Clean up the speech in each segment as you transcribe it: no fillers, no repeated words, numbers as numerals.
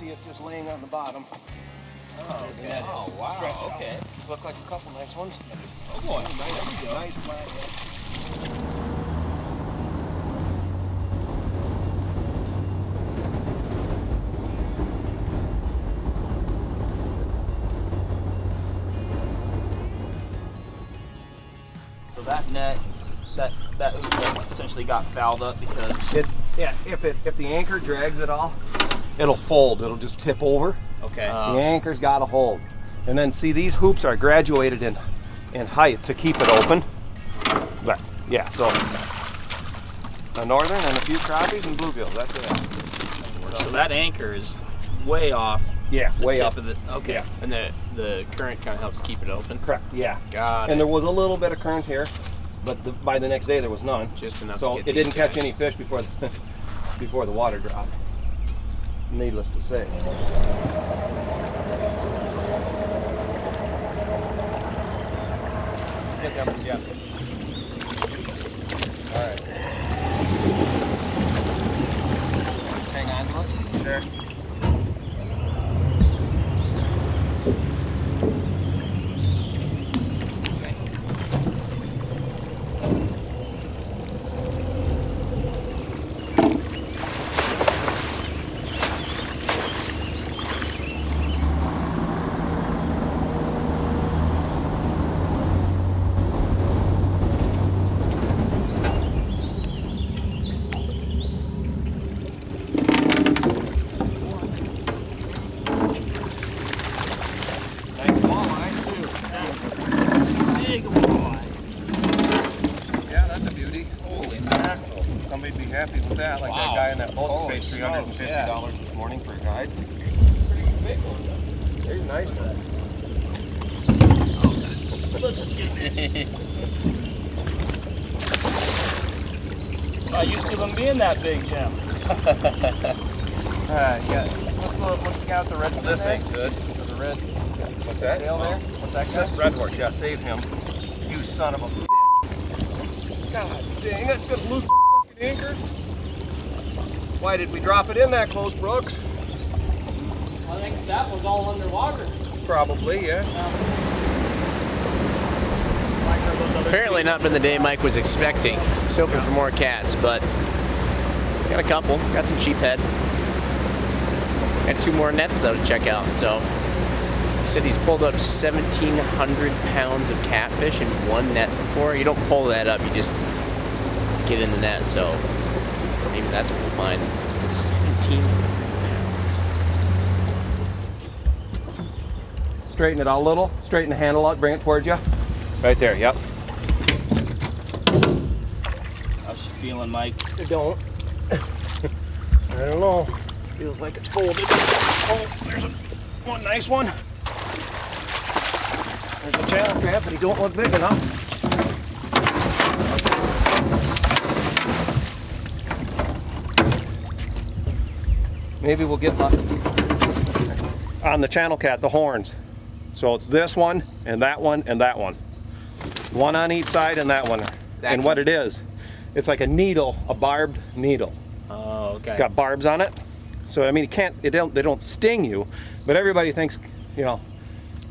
see it's just laying on the bottom. Oh, okay. Oh, wow. Okay. Look like a couple nice ones. Oh boy. Nice flat. So that net, that hook essentially got fouled up because If the anchor drags at all, it'll fold. It'll just tip over. okay. The anchor's got to hold. And then see, these hoops are graduated in height to keep it open. But yeah, so a northern and a few crappies and bluegills. That's it. So that anchor is way off. Yeah, the way tip up. Of the, okay. Yeah. And the current kind of helps keep it open. Correct. Yeah. Got it. And there was a little bit of current here, but by the next day there was none. Just enough. So to get it didn't these catch guys. any fish before the water dropped. Needless to say. Get that one, yeah. All right. Hang on to it. Sure. Somebody'd be happy with that, like that guy in that boat paid $350 this morning for a guide. Pretty big one. There's a nice one. Let's just get it. Not used to them being that big, Jim. Yeah. What's the guy with the red? This ain't good. The red What's that? tail there? What's that guy? Red horse, yeah, save him. You son of a bitch. God dang it, got a loose fucking anchor. Why did we drop it in that close, Brooks? I think that was all underwater. Probably, yeah. Apparently not been the day Mike was expecting. He's hoping for more cats, but got a couple. Got some sheephead. Got 2 more nets though to check out. So he said he's pulled up 1,700 pounds of catfish in one net before. You don't pull that up, you just get in the net. So maybe that's what we'll find. 17 pounds. Straighten it out a little. Straighten the handle out, bring it towards you. Right there, yep. How's she feeling, Mike? I don't. I don't know. Feels like it's folded. Oh, there's one nice one. There's a channel crab, but he don't look big enough. Maybe we'll get lucky. On the channel cat, the horns. So it's this one, and that one, and that one. One on each side and that one. And what it is, it's like a needle, a barbed needle. Oh, okay. It's got barbs on it. So I mean, they don't sting you, but everybody thinks, you know,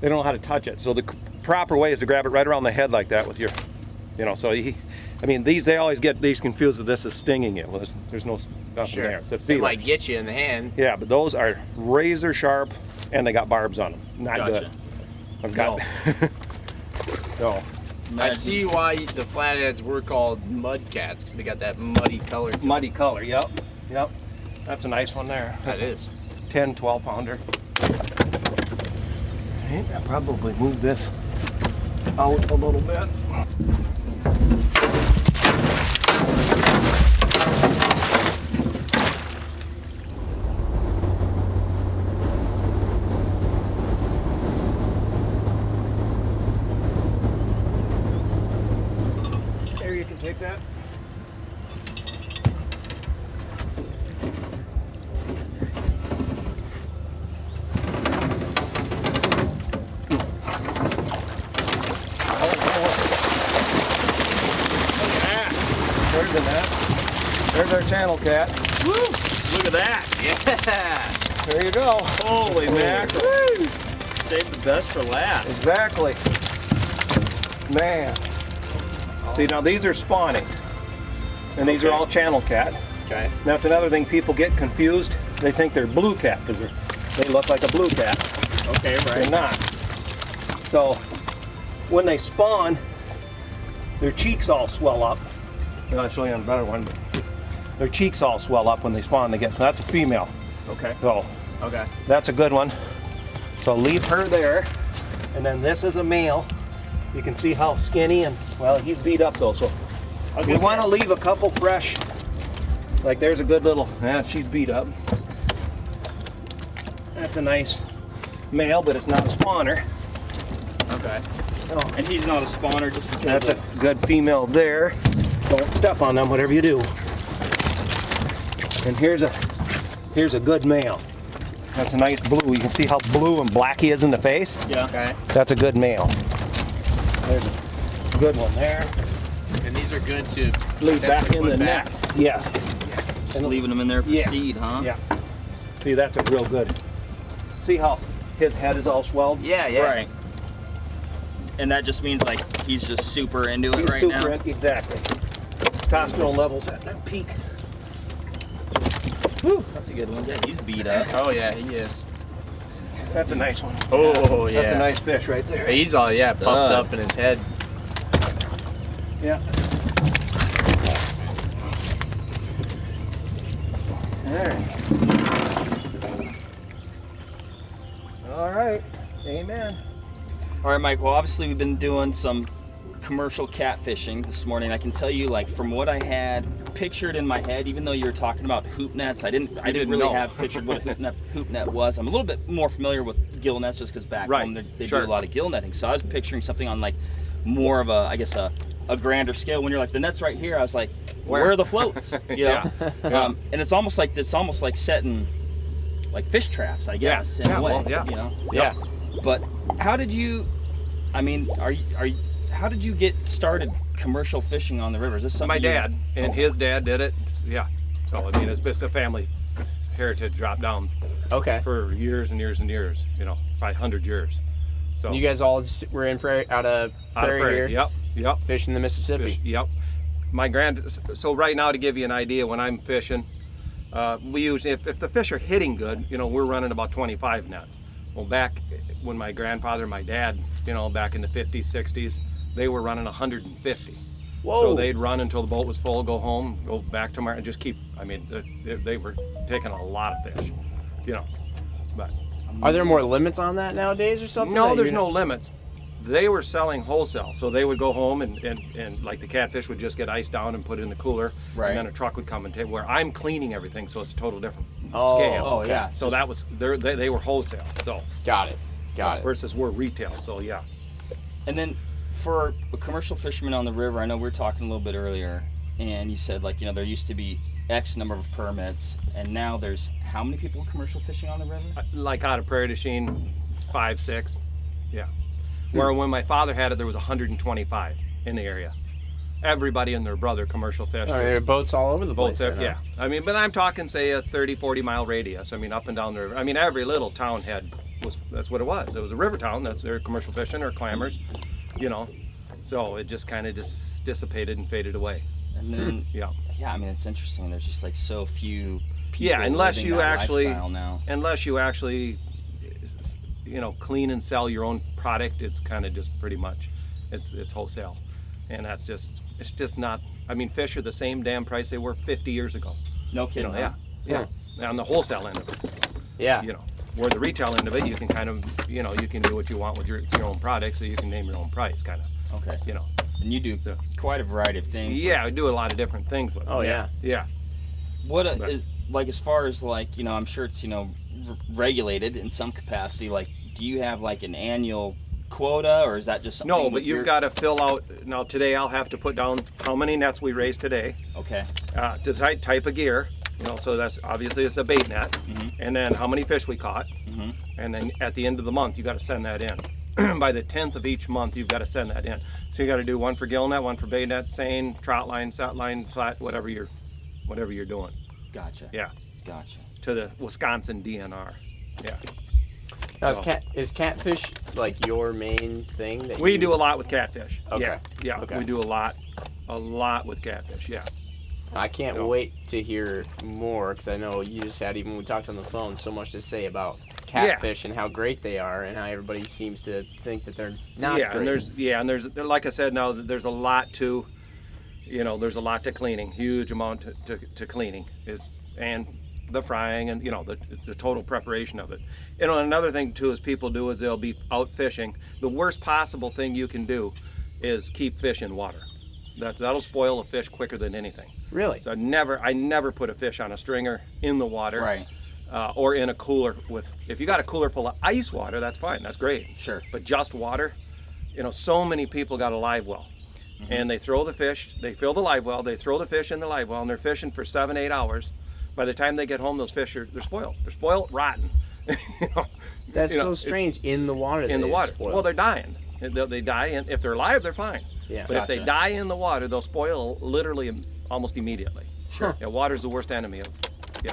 they don't know how to touch it. So the proper way is to grab it right around the head like that with your, you know, so I mean, they always get these confused that this is stinging you. Well, there's nothing there. It's a It feeler. might get you in the hand. Yeah, but those are razor sharp and they got barbs on them. Not Gotcha. good. I've got no. I see why the flatheads were called mud cats, because they got that muddy color to them. Muddy color, yep. Yep. That's a nice one there. That is. 10, 12 pounder. I think I'll probably move this out a little bit. There, you can take that. There's our channel cat. Woo! Look at that. Yeah. There you go. Holy mackerel. Save the best for last. Exactly. Man. See, now these are spawning. And these are all channel cat. Okay. That's another thing, people get confused. They think they're blue cat because they look like a blue cat. Okay, right. They're not. So when they spawn, their cheeks all swell up. I'll show you on a better one. Their cheeks all swell up when they spawn. So that's a female. Okay. So Okay. that's a good one. So leave her there. And then this is a male. You can see how skinny and, well, he's beat up though. So we want to leave a couple fresh. Like there's a good little, yeah, she's beat up. That's a nice male, but it's not a spawner. Okay. Oh, And he's not a spawner just because that's a good female there. Don't step on them, whatever you do. And here's a good male. That's a nice blue. You can see how blue and black he is in the face. Yeah. Okay. That's a good male. There's a good one there. And these are good to Leave back in put the back. neck. Yes. Just leaving them in there for Yeah. seed, huh? Yeah. See, that's a real good. See how his head is all swelled? Yeah, yeah. Right. And that just means like he's just super into it He's right super now. exactly. Testosterone levels at that peak. Whew. That's a good one. Yeah, he's beat up. Oh yeah, he is. That's a nice one. Oh yeah. That's a nice fish right there. He's all pumped Stud. up in his head. Yeah. All right. Amen. All right, Mike. Well, obviously we've been doing some commercial catfishing this morning. I can tell you, like, from what I had pictured in my head, even though you were talking about hoop nets, I didn't really know. have pictured what a hoop net was. I'm a little bit more familiar with gill nets just because back home they do a lot of gill netting. So I was picturing something on like more of a, I guess a grander scale. When you're like the net's right here, I was like, where are the floats? You know? And it's almost like setting like fish traps, I guess, in a way. Well, yeah. You know? Yeah. But how did you? I mean, how did you get started commercial fishing on the river? Is this something My dad and his dad did it. Yeah. So I mean, it's just a family heritage dropped down Okay. for years and years and years. You know, probably 100 years. So You guys all just were in Prairie, out of Prairie here, Yep. Yep. fishing the Mississippi. Yep. So right now, to give you an idea, when I'm fishing, we usually, if the fish are hitting good, you know, we're running about 25 nets. Well, back when my grandfather and my dad, you know, back in the 50s, 60s, they were running 150. Whoa. So they'd run until the boat was full, go home, go back to market, and just keep, I mean, they were taking a lot of fish, you know. But Are there more limits on that nowadays or something? no, that there's you're- no limits. They were selling wholesale, so they would go home and like the catfish would just get iced down and put in the cooler, Right. and then a truck would come and take. Where I'm cleaning everything, so it's a total different Oh, scale. oh, yeah. So that was they were wholesale, so Got it. Got it. versus we're retail. So yeah. And then for a commercial fisherman on the river, I know we were talking a little bit earlier, and you said, like, you know, there used to be X number of permits, and now there's how many people commercial fishing on the river? Like out of Prairie Du Chien, 5, 6, yeah. Where when my father had it, there was 125 in the area. Everybody and their brother commercial fish. There are boats all over the place. Boats, then, huh? yeah. I mean, but I'm talking, say, a 30, 40 mile radius. I mean, up and down the river. I mean, every little town that's what it was. It was a river town. That's their commercial fishing or clammers, you know. So it just kind of just dissipated and faded away. And then, Yeah. yeah, I mean, it's interesting. There's just like so few people Yeah, unless living you that actually, lifestyle now. you know, clean and sell your own product. It's kind of just pretty much, it's wholesale, and it's just not. I mean, fish are the same damn price they were 50 years ago. No You kidding. know, yeah. On the wholesale end of it, Yeah. you know, where the retail end of it, you can kind of, you know, you can do what you want with it's your own product, so you can name your own price, kind of, Okay. you know. And you do So- quite a variety of things. Yeah, I do a lot of different things with it. Oh, yeah. Yeah. What But- is, like, as far as, like, you know, I'm sure it's, you know, regulated in some capacity. Like, do you have like an annual quota, or is that just something? No, with but you've your- got to fill out. Now today, I'll have to put down how many nets we raised today. Okay. The type of gear, you know, so that's obviously it's a bait net, and then how many fish we caught, and then at the end of the month you got to send that in. By the 10th of each month you've got to send that in. So you got to do one for gill net, one for bait net, seine, trout line, set line, flat, whatever you're doing. Gotcha. Yeah. Gotcha. to the Wisconsin DNR. Yeah. Now, is catfish like your main thing? That we do a lot with catfish. Okay. Yeah, yeah. Okay. We do a lot with catfish. Yeah. I can't wait to hear more because I know you just had, even when we talked on the phone, so much to say about catfish and how great they are, and how everybody seems to think that they're not. Yeah, great. and there's like I said, now there's a lot to, there's a lot to cleaning. Huge amount to cleaning and the frying and the total preparation of it. Another thing too is people do is they'll be out fishing. The worst possible thing you can do is keep fish in water. That'll spoil a fish quicker than anything. Really? So I never put a fish on a stringer in the water. Right. Or in a cooler if you got a cooler full of ice water, that's fine, that's great. Sure. But just water, so many people got a live well. And they throw the fish, they fill the live well, they throw the fish in the live well, and they're fishing for 7-8 hours. By the time they get home, those fish they're spoiled. They're spoiled, rotten. That's so strange. In the water. In the water. Well, they're dying. They die, and if they're alive, they're fine. Yeah. But if they die in the water, they'll spoil literally almost immediately. Sure. Yeah, water's the worst enemy of. Yeah.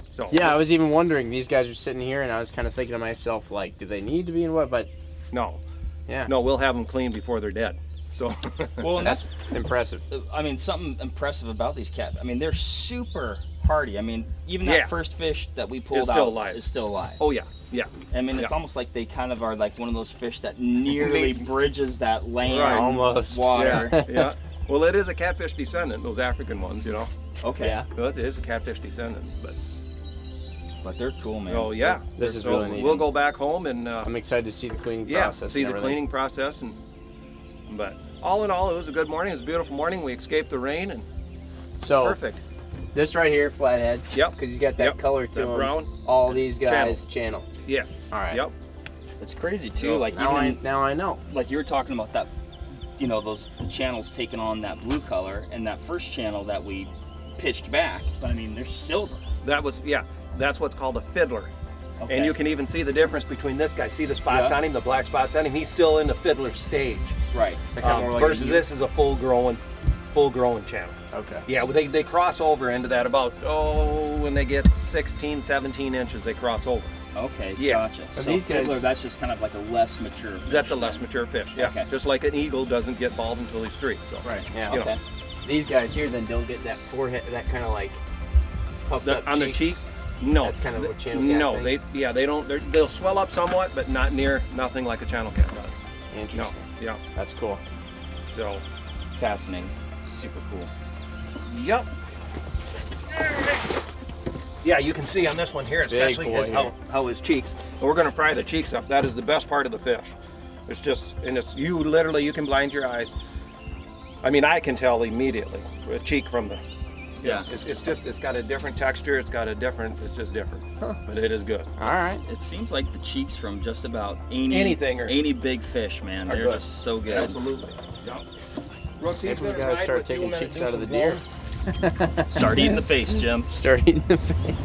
So. Yeah, I was even wondering. These guys are sitting here, and I was kind of thinking to myself, like, do they need to be in water? But no. Yeah. No, we'll have them clean before they're dead. So. Well, and that's impressive. I mean, something impressive about these cat. I mean, they're super hardy. I mean, even that first fish that we pulled out is still alive. Oh yeah. Yeah. I mean, it's almost like they kind of are like one of those fish that nearly bridges that land almost water. Yeah. Yeah. Well, it is a catfish descendant, those African ones, Okay. Yeah. Well, it is a catfish descendant, but they're cool, man. Oh yeah. This is really neat. We'll go back home and. I'm excited to see the cleaning process. See the cleaning process, but all in all, it was a good morning. It was a beautiful morning. We escaped the rain and. So perfect. This right here, flathead. Yep. Because he's got that color to him. Brown. All these guys channel. Yeah. All right. Yep. It's crazy too. So, like now I know. Like you were talking about that, the channels taking on that blue color, and that first channel that we pitched back. But I mean, they're silver. That was That's what's called a fiddler. Okay. And you can even see the difference between this guy. See the spots on him, the black spots on him. He's still in the fiddler stage. Right. Versus this is a full-grown channel. Okay. Yeah, they cross over into that about, when they get 16, 17 inches, they cross over. Okay, yeah. Gotcha. So So these fiddler, guys, that's just kind of like a less mature fish. That's a less mature fish, yeah. Okay. Just like an eagle doesn't get bald until he's 3. So. Right. Yeah. You Okay. know. these guys here then don't get that forehead, that kind of like puffed up On the cheeks? No. That's kind of what channel cat No, thing? they don't. They'll swell up somewhat, but nothing like a channel cat does. Interesting. No. Yeah. That's cool. So. Fascinating. Super cool. Yep. Yeah, you can see on this one here, especially how his cheeks. And we're going to fry the cheeks up. That is the best part of the fish. It's just, and it's you can blind your eyes. I mean, I can tell immediately a cheek from the. Yeah. It's got a different texture. It's just different. Huh. But it is good. All right. It seems like the cheeks from just about Anything any big fish, man. They're just so good. Absolutely. Yep. Brooks, Maybe we gotta start taking cheeks out of the deer. Start eating the face, Jim. Start eating the face.